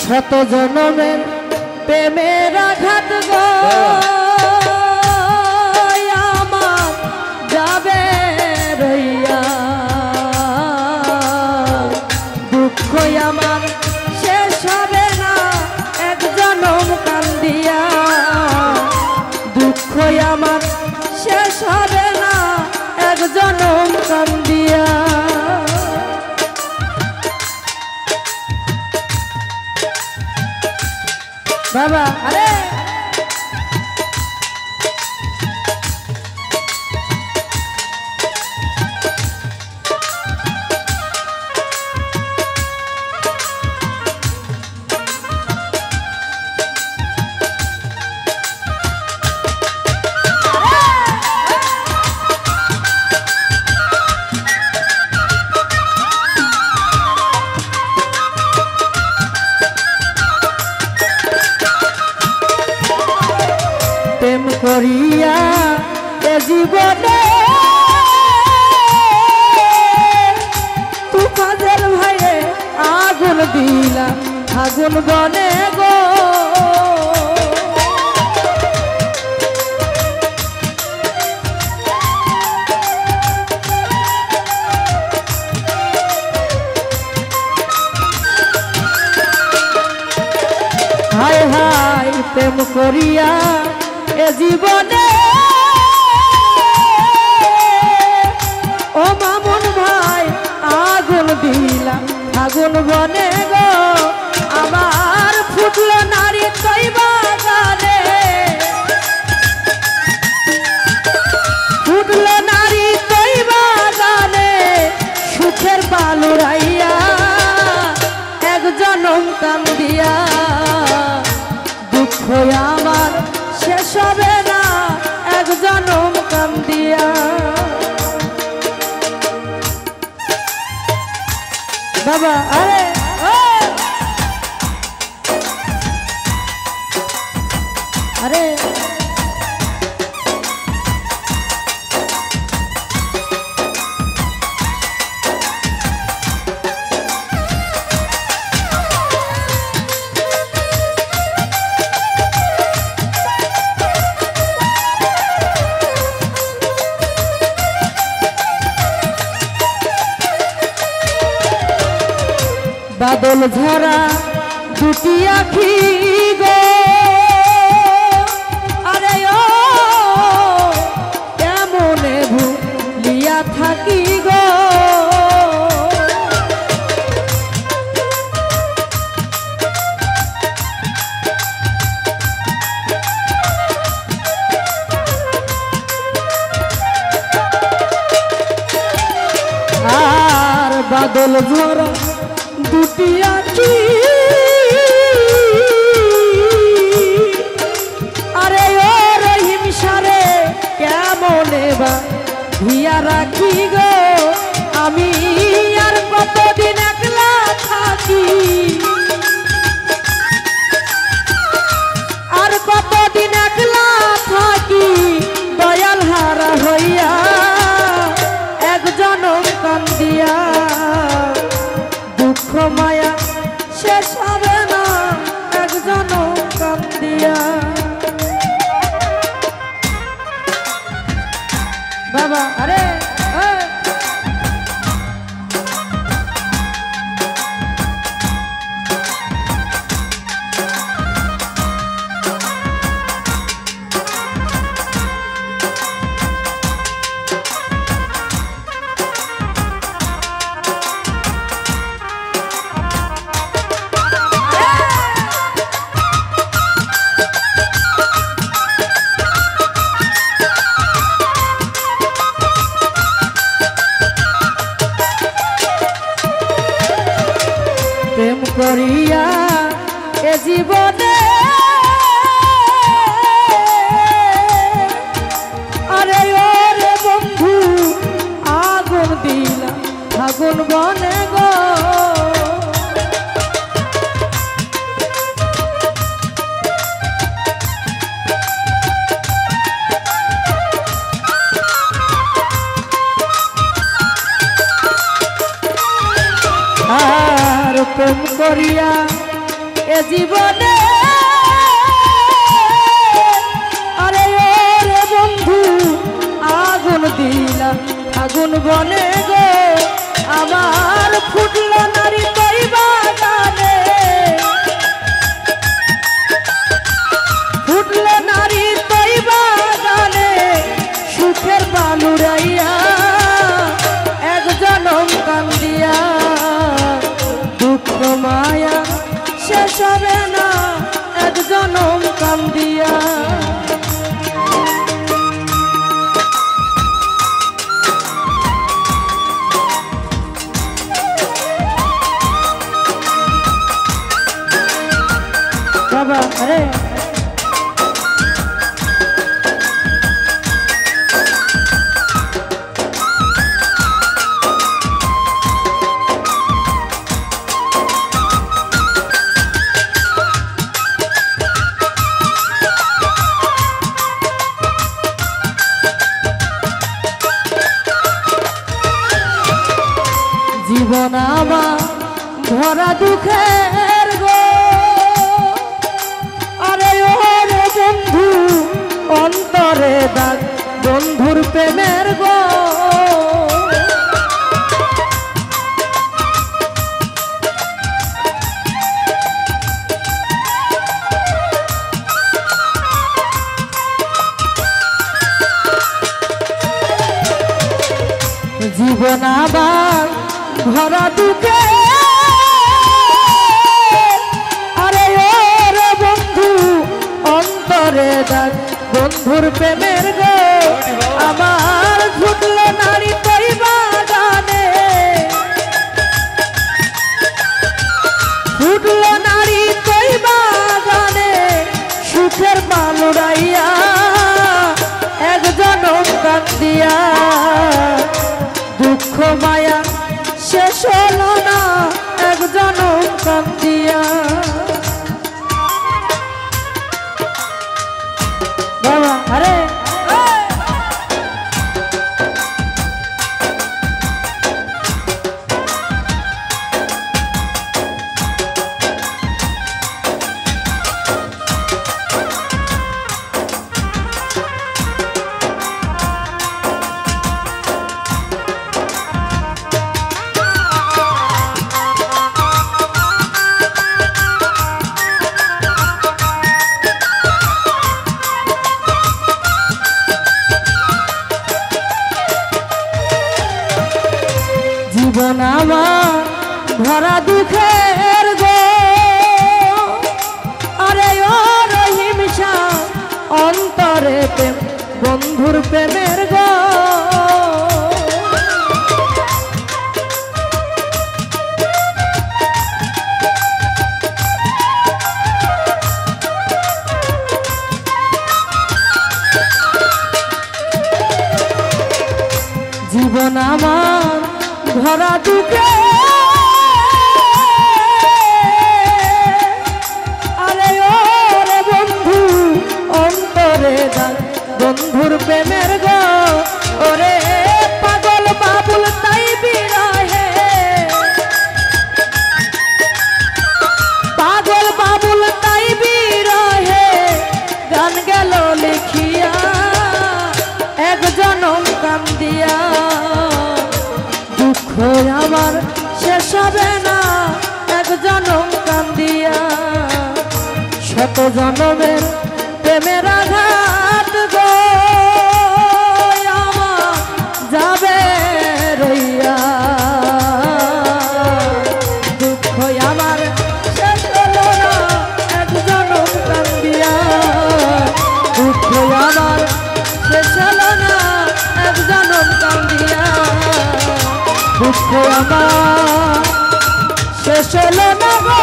শত জনমের প্রেমের আঘাত গো আমার যাবে রইয়া, দুঃখ আমার শেষ হবে না এক জনম কান্দিয়া, দুঃখ আমার শেষ হবে না এক জনম কান্দিয়া। বাবা আরে প্রেম করিয়া এ জীবনে তুফানের ভাইয়ে আগুন দিলাম আগুন বনে গো, হায় হায় প্রেম করিয়া এ জীবনে ও মামুন ভাই আগুন দিলাম আগুন বনে গো, আমার ফুটলো নারী তৈবা গানে, ফুটলো নারী তৈবা গানে সুখের বালুরাইয়া এক জনম কান্দিয়া, দুঃখ আমার শেষ হবে না এক জনম কান্দিয়া। বাবা আরে আরে বাদল ঝরা দুটি আখি গো আরে ও কেমনে ভুলিয়া থাকি গো, আর বাদল ঝরা দুটি আখি আরে ও রহিম সারে কেমনে বা ভিয়া রাখি গো, আমি আর কতদিন একলা থাকি, আর কতদিন একলা থাকি দয়াল হারা হইয়া এক জনম কান্দিয়া, দুঃখ মায়া শেষ হবে না এক জনম কান্দিয়া। বাবা আরে প্রেম করিয়া এ জীবনে আরে ওরে বন্ধু আগুন দিলাম আগুন বনে গো, আর প্রেম করিয়া এ জীবনে আরে ওরে বন্ধু আগুন দিলাম আগুন বনে গো আমার ফুটলো নারী তৈ বাগানে ফুটলো নারী তৈ বাগানে সুখের বালুরাইয়া এক জনম কান্দিয়া দুঃখ মায়া শেষ হবে না এক জনম কান্দিয়া বাবা আরে জীবন আমার ভরা দুঃখের গো আরে ওরে বন্ধু অন্তরে দাগ বন্ধুর প্রেমের গো জীবন আমার ভরা দুঃখে আরে ওরে বন্ধু অন্তরে দাগ বন্ধুর প্রেমের গো আমার ফুটলো নারী তৈ বাগানে ফুটলো নারী তৈ বাগানে সুখের বালুরাইয়া এক জনম কান্দিয়া দুঃখ মায়া শেষ হলো না এক জনম কান্দিয়া বাবা আরে জীবন আমার ভরা দুঃখের গো আরে ওর হিংসা অন্তরে প্রেম বন্ধুর প্রেমের গো জীবন আমার ভরা দুঃখে আরে ওরে বন্ধু অন্তরে দাগ বন্ধুর প্রেমের গো ওরে পাগল বাবুল তাই বিরহে পাগল বাবুল তাই বিরহে গান গেল লিখিয়া এক জনম কান্দিয়া দুঃখ আমার শেষ হবে না এক জনম কান্দিয়া শত জনমের প্রেমের আঘাত গো আমার যাবে রইয়া দুঃখ আমার শেষ হলো না এক জনম কান্দিয়া দুঃখ আমার শেষ হলো না এক জনম কান্দিয়া দুঃখ আমার শেষ হলো না গো।